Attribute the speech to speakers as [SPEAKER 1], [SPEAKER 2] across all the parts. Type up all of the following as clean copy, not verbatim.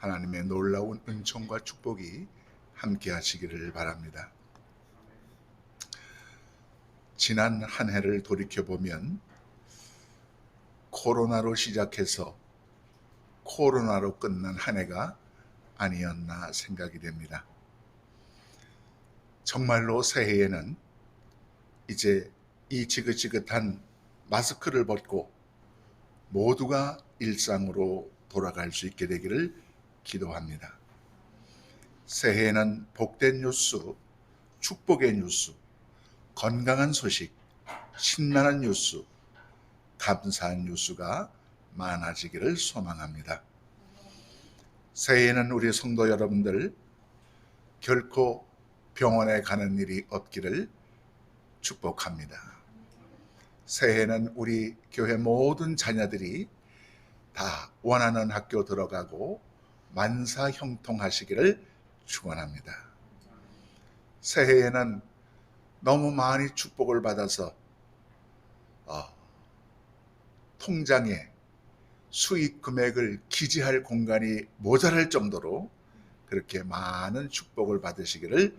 [SPEAKER 1] 하나님의 놀라운 은총과 축복이 함께 하시기를 바랍니다. 지난 한 해를 돌이켜보면 코로나로 시작해서 코로나로 끝난 한 해가 아니었나 생각이 됩니다. 정말로 새해에는 이제 이 지긋지긋한 마스크를 벗고 모두가 일상으로 돌아갈 수 있게 되기를 기도합니다. 새해에는 복된 뉴스, 축복의 뉴스, 건강한 소식, 신나는 뉴스, 감사한 뉴스가 많아지기를 소망합니다. 새해에는 우리 성도 여러분들 결코 병원에 가는 일이 없기를 축복합니다. 새해에는 우리 교회 모든 자녀들이 다 원하는 학교 들어가고 만사 형통하시기를 축원합니다. 새해에는 너무 많이 축복을 받아서 통장에 수익 금액을 기재할 공간이 모자랄 정도로 그렇게 많은 축복을 받으시기를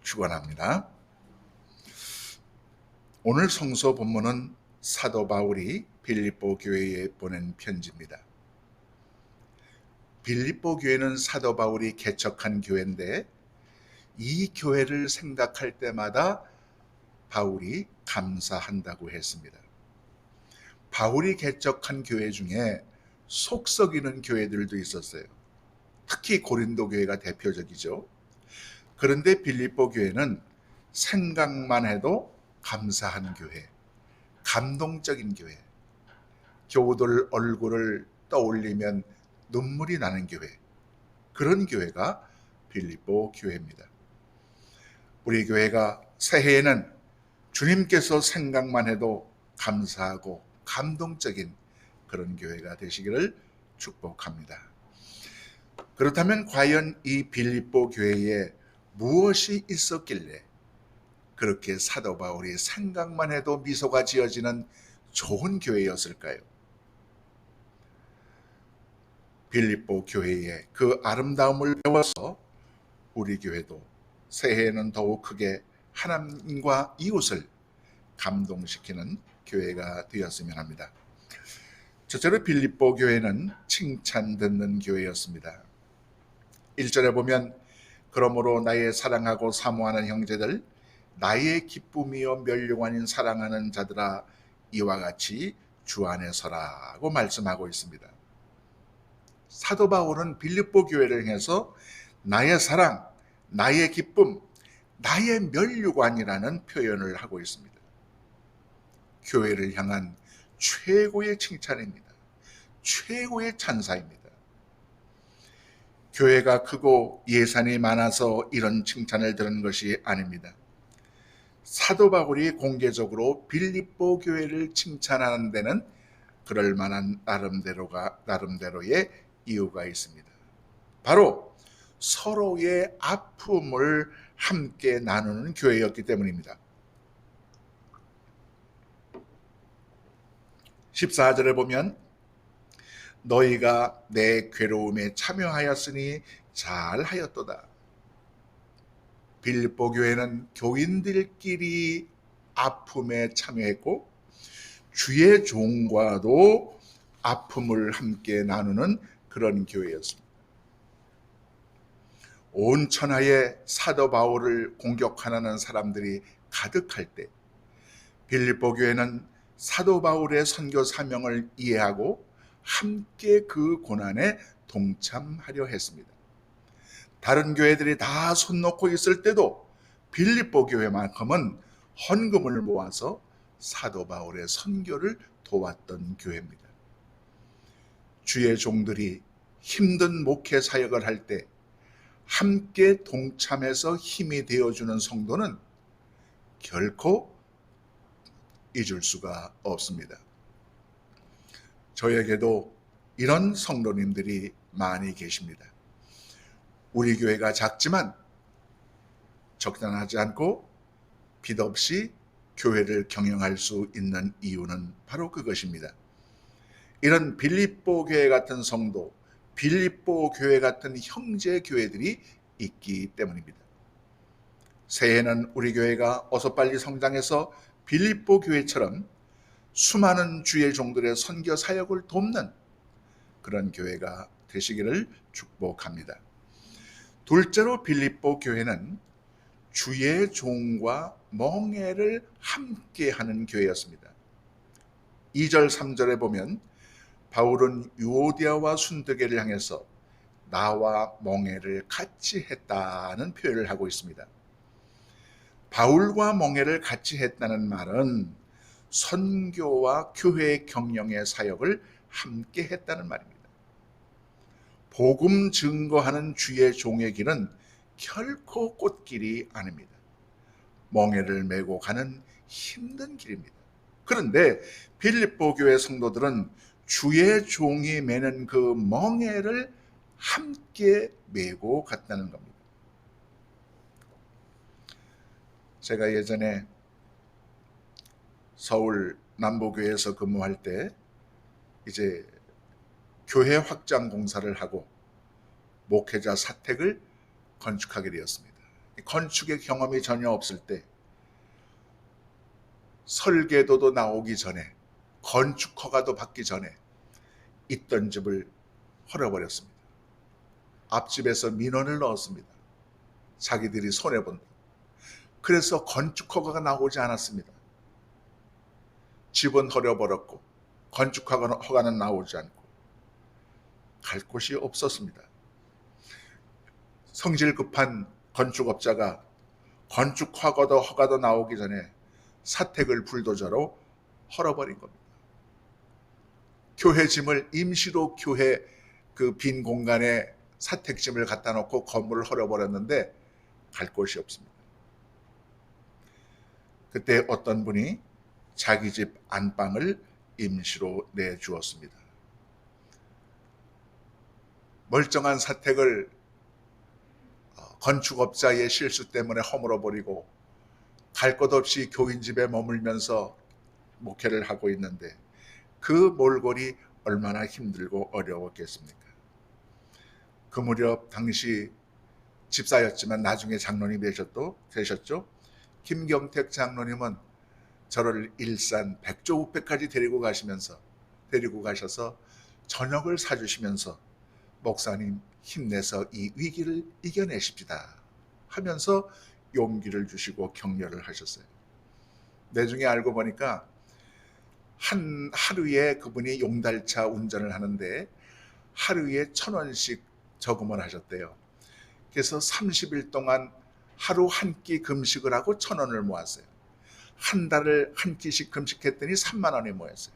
[SPEAKER 1] 축원합니다. 오늘 성서 본문은 사도 바울이 빌립보 교회에 보낸 편지입니다. 빌립보 교회는 사도 바울이 개척한 교회인데 이 교회를 생각할 때마다 바울이 감사한다고 했습니다. 바울이 개척한 교회 중에 속 썩이는 교회들도 있었어요. 특히 고린도 교회가 대표적이죠. 그런데 빌립보 교회는 생각만 해도 감사한 교회, 감동적인 교회, 교우들 얼굴을 떠올리면 눈물이 나는 교회, 그런 교회가 빌립보 교회입니다. 우리 교회가 새해에는 주님께서 생각만 해도 감사하고 감동적인 그런 교회가 되시기를 축복합니다. 그렇다면 과연 이 빌립보 교회에 무엇이 있었길래 그렇게 사도 바울이 생각만 해도 미소가 지어지는 좋은 교회였을까요? 빌립보 교회의 그 아름다움을 배워서 우리 교회도 새해에는 더욱 크게 하나님과 이웃을 감동시키는 교회가 되었으면 합니다. 첫째로 빌립보 교회는 칭찬 듣는 교회였습니다. 1절에 보면 그러므로 나의 사랑하고 사모하는 형제들, 나의 기쁨이요 면류관인 사랑하는 자들아, 이와 같이 주 안에 서라고 말씀하고 있습니다. 사도 바울은 빌립보 교회를 향해서 나의 사랑, 나의 기쁨, 나의 면류관이라는 표현을 하고 있습니다. 교회를 향한 최고의 칭찬입니다. 최고의 찬사입니다. 교회가 크고 예산이 많아서 이런 칭찬을 들은 것이 아닙니다. 사도 바울이 공개적으로 빌립보 교회를 칭찬하는 데는 그럴 만한 나름대로의 이유가 있습니다. 바로 서로의 아픔을 함께 나누는 교회였기 때문입니다. 14절에 보면 너희가 내 괴로움에 참여하였으니 잘하였도다. 빌립보 교회는 교인들끼리 아픔에 참여했고 주의 종과도 아픔을 함께 나누는 그런 교회였습니다. 온 천하에 사도 바울을 공격하는 사람들이 가득할 때 빌립보 교회는 사도 바울의 선교 사명을 이해하고 함께 그 고난에 동참하려 했습니다. 다른 교회들이 다 손 놓고 있을 때도 빌립보 교회만큼은 헌금을 모아서 사도 바울의 선교를 도왔던 교회입니다. 주의 종들이 힘든 목회 사역을 할 때 함께 동참해서 힘이 되어주는 성도는 결코 잊을 수가 없습니다. 저에게도 이런 성도님들이 많이 계십니다. 우리 교회가 작지만 적당하지 않고 빚 없이 교회를 경영할 수 있는 이유는 바로 그것입니다. 이런 빌립보 교회 같은 성도, 빌립보 교회 같은 형제 교회들이 있기 때문입니다. 새해는 우리 교회가 어서 빨리 성장해서 빌립보 교회처럼 수많은 주의 종들의 선교 사역을 돕는 그런 교회가 되시기를 축복합니다. 둘째로 빌립보 교회는 주의 종과 멍에를 함께하는 교회였습니다. 2절 3절에 보면 바울은 유오디아와 순드계를 향해서 나와 멍에를 같이 했다는 표현을 하고 있습니다. 바울과 멍에를 같이 했다는 말은 선교와 교회 경영의 사역을 함께 했다는 말입니다. 복음 증거하는 주의 종의 길은 결코 꽃길이 아닙니다. 멍에를 메고 가는 힘든 길입니다. 그런데 빌립보 교회 성도들은 주의 종이 메는 그 멍에를 함께 메고 갔다는 겁니다. 제가 예전에 서울 남부교회에서 근무할 때 이제 교회 확장 공사를 하고 목회자 사택을 건축하게 되었습니다. 건축의 경험이 전혀 없을 때 설계도도 나오기 전에 건축 허가도 받기 전에 있던 집을 헐어버렸습니다. 앞집에서 민원을 넣었습니다. 자기들이 손해본다. 그래서 건축 허가가 나오지 않았습니다. 집은 헐어버렸고 건축 허가는 나오지 않고 갈 곳이 없었습니다. 성질 급한 건축업자가 건축 허가도 나오기 전에 사택을 불도저로 헐어버린 겁니다. 교회 짐을 임시로 교회 그 빈 공간에 사택짐을 갖다 놓고 건물을 헐어버렸는데 갈 곳이 없습니다. 그때 어떤 분이 자기 집 안방을 임시로 내주었습니다. 멀쩡한 사택을 건축업자의 실수 때문에 허물어버리고 갈 것 없이 교인 집에 머물면서 목회를 하고 있는데 그 몰골이 얼마나 힘들고 어려웠겠습니까? 그 무렵 당시 집사였지만 나중에 장로님 되셨죠? 김경택 장로님은 저를 일산 백조우패까지 데리고 가셔서 저녁을 사주시면서 목사님 힘내서 이 위기를 이겨내십시다 하면서 용기를 주시고 격려를 하셨어요. 나중에 알고 보니까 하루에 그분이 용달차 운전을 하는데 하루에 1,000원씩 저금을 하셨대요. 그래서 30일 동안 하루 한 끼 금식을 하고 1,000원을 모았어요. 한 달을 한 끼씩 금식했더니 3만 원이 모였어요.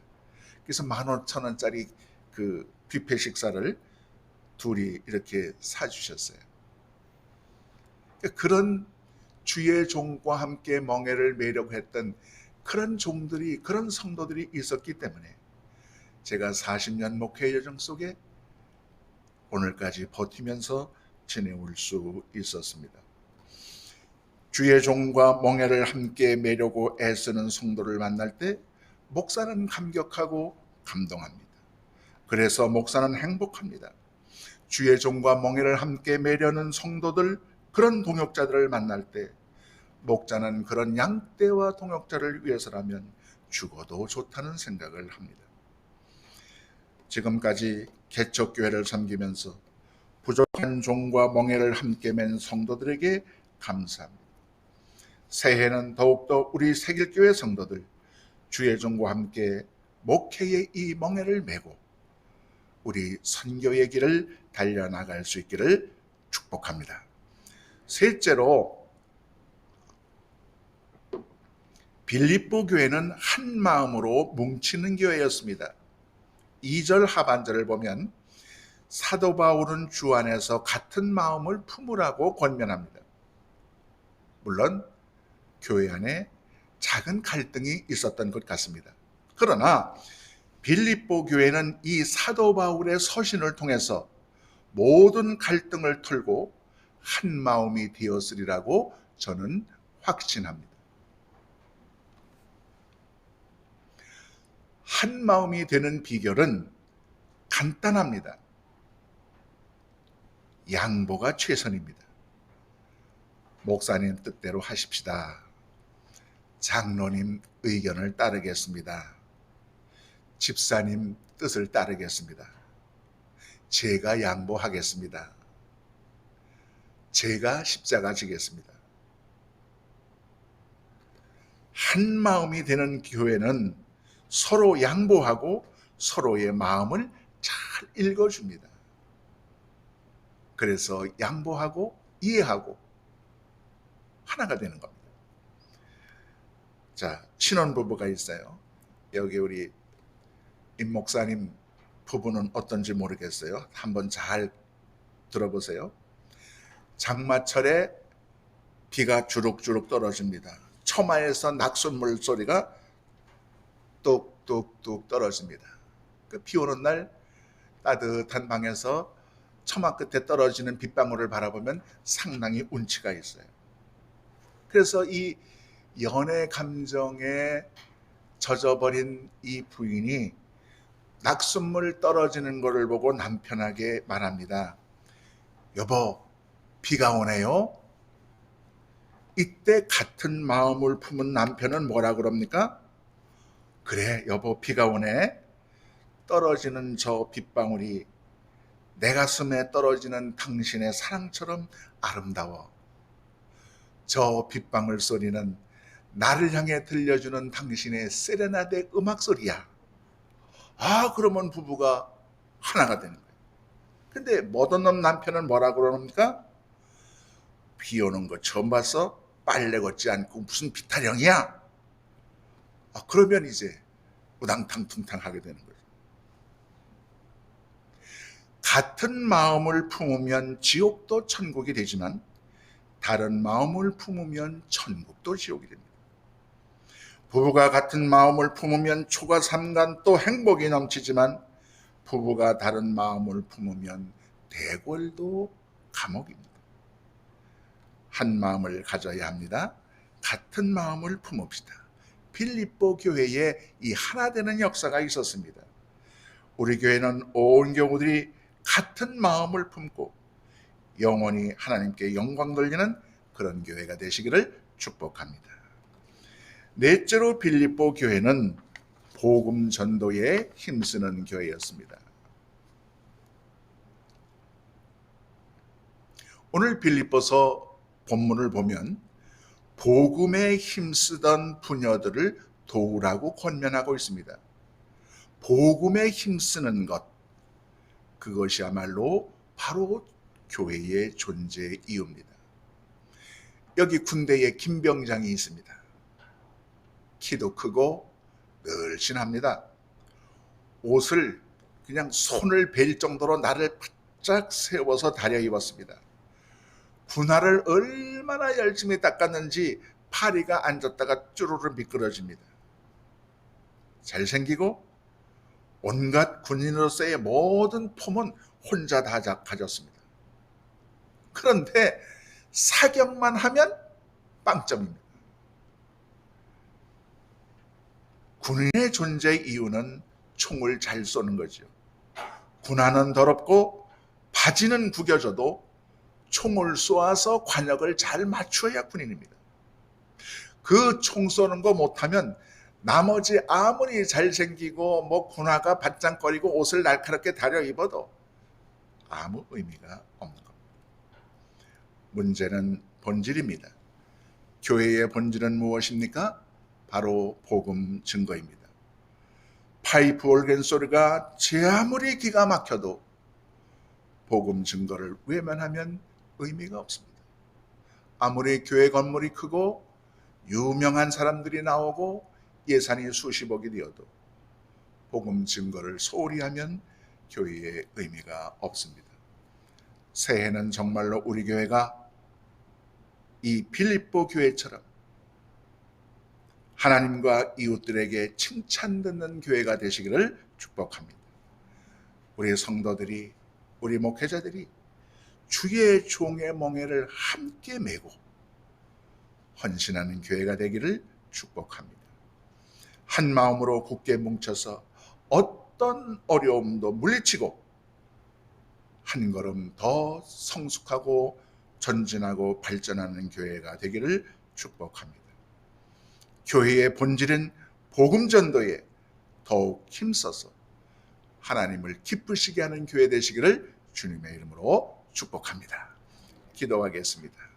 [SPEAKER 1] 그래서 15,000원짜리 그 뷔페 식사를 둘이 이렇게 사주셨어요. 그런 주의 종과 함께 멍에를 메려고 했던 그런 종들이, 그런 성도들이 있었기 때문에 제가 40년 목회 여정 속에 오늘까지 버티면서 지내올 수 있었습니다. 주의 종과 멍에를 함께 메려고 애쓰는 성도를 만날 때 목사는 감격하고 감동합니다. 그래서 목사는 행복합니다. 주의 종과 멍에를 함께 메려는 성도들, 그런 동역자들을 만날 때 목자는 그런 양떼와 동역자를 위해서라면 죽어도 좋다는 생각을 합니다. 지금까지 개척교회를 섬기면서 부족한 종과 멍에를 함께 맨 성도들에게 감사합니다. 새해는 더욱더 우리 새길교회 성도들 주의 종과 함께 목회의 이 멍에를 메고 우리 선교의 길을 달려나갈 수 있기를 축복합니다. 셋째로 빌립보 교회는 한 마음으로 뭉치는 교회였습니다. 2절 하반절을 보면 사도 바울은 주 안에서 같은 마음을 품으라고 권면합니다. 물론 교회 안에 작은 갈등이 있었던 것 같습니다. 그러나 빌립보 교회는 이 사도 바울의 서신을 통해서 모든 갈등을 털고 한 마음이 되었으리라고 저는 확신합니다. 한 마음이 되는 비결은 간단합니다. 양보가 최선입니다. 목사님 뜻대로 하십시다. 장로님 의견을 따르겠습니다. 집사님 뜻을 따르겠습니다. 제가 양보하겠습니다. 제가 십자가 지겠습니다. 한 마음이 되는 교회는 서로 양보하고 서로의 마음을 잘 읽어줍니다. 그래서 양보하고 이해하고 하나가 되는 겁니다. 자, 신혼부부가 있어요. 여기 우리 임 목사님 부부는 어떤지 모르겠어요. 한번 잘 들어보세요. 장마철에 비가 주룩주룩 떨어집니다. 처마에서 낙숫물 소리가 뚝뚝뚝 떨어집니다. 그 비 오는 날 따뜻한 방에서 처마 끝에 떨어지는 빗방울을 바라보면 상당히 운치가 있어요. 그래서 이 연애 감정에 젖어버린 이 부인이 낙숫물 떨어지는 것을 보고 남편에게 말합니다. 여보, 비가 오네요. 이때 같은 마음을 품은 남편은 뭐라 그럽니까? 그래, 여보, 비가 오네. 떨어지는 저 빗방울이 내 가슴에 떨어지는 당신의 사랑처럼 아름다워. 저 빗방울 소리는 나를 향해 들려주는 당신의 세레나데 음악 소리야. 아, 그러면 부부가 하나가 되는 거예요. 근데 못없는 남편은 뭐라 그러니까? 비 오는 거 처음 봤어? 빨래 걷지 않고 무슨 비타령이야? 아, 그러면 이제 우당탕퉁탕 하게 되는 거죠. 같은 마음을 품으면 지옥도 천국이 되지만 다른 마음을 품으면 천국도 지옥이 됩니다. 부부가 같은 마음을 품으면 초가 삼간 또 행복이 넘치지만 부부가 다른 마음을 품으면 대궐도 감옥입니다. 한 마음을 가져야 합니다. 같은 마음을 품읍시다. 빌립보 교회에 이 하나 되는 역사가 있었습니다. 우리 교회는 온 교우들이 같은 마음을 품고 영원히 하나님께 영광 돌리는 그런 교회가 되시기를 축복합니다. 넷째로 빌립보 교회는 복음 전도에 힘쓰는 교회였습니다. 오늘 빌립보서 본문을 보면 복음에 힘쓰던 부녀들을 도우라고 권면하고 있습니다. 복음에 힘쓰는 것, 그것이야말로 바로 교회의 존재의 이유입니다. 여기 군대에 김병장이 있습니다. 키도 크고 늘씬합니다. 옷을 그냥 손을 벨 정도로 나를 바짝 세워서 다려 입었습니다. 군화를 얼마나 열심히 닦았는지 파리가 앉았다가 쭈루루 미끄러집니다. 잘생기고 온갖 군인으로서의 모든 폼은 혼자 다 가졌습니다. 그런데 사격만 하면 빵점입니다. 군인의 존재의 이유는 총을 잘 쏘는 거죠. 군화는 더럽고 바지는 구겨져도 총을 쏘아서 관역을 잘 맞춰야 군인입니다. 그 총 쏘는 거 못하면 나머지 아무리 잘생기고 뭐 군화가 반짝거리고 옷을 날카롭게 다려 입어도 아무 의미가 없는 겁니다. 문제는 본질입니다. 교회의 본질은 무엇입니까? 바로 복음 증거입니다. 파이프 올겐 소리가 제 아무리 기가 막혀도 복음 증거를 외면하면 의미가 없습니다. 아무리 교회 건물이 크고 유명한 사람들이 나오고 예산이 수십억이 되어도 복음 증거를 소홀히 하면 교회의 의미가 없습니다. 새해는 정말로 우리 교회가 이 빌립보 교회처럼 하나님과 이웃들에게 칭찬 듣는 교회가 되시기를 축복합니다. 우리 성도들이, 우리 목회자들이 주의 종의 멍에를 함께 메고 헌신하는 교회가 되기를 축복합니다. 한 마음으로 굳게 뭉쳐서 어떤 어려움도 물리치고 한 걸음 더 성숙하고 전진하고 발전하는 교회가 되기를 축복합니다. 교회의 본질은 복음 전도에 더욱 힘써서 하나님을 기쁘시게 하는 교회 되시기를 주님의 이름으로 축복합니다. 기도하겠습니다.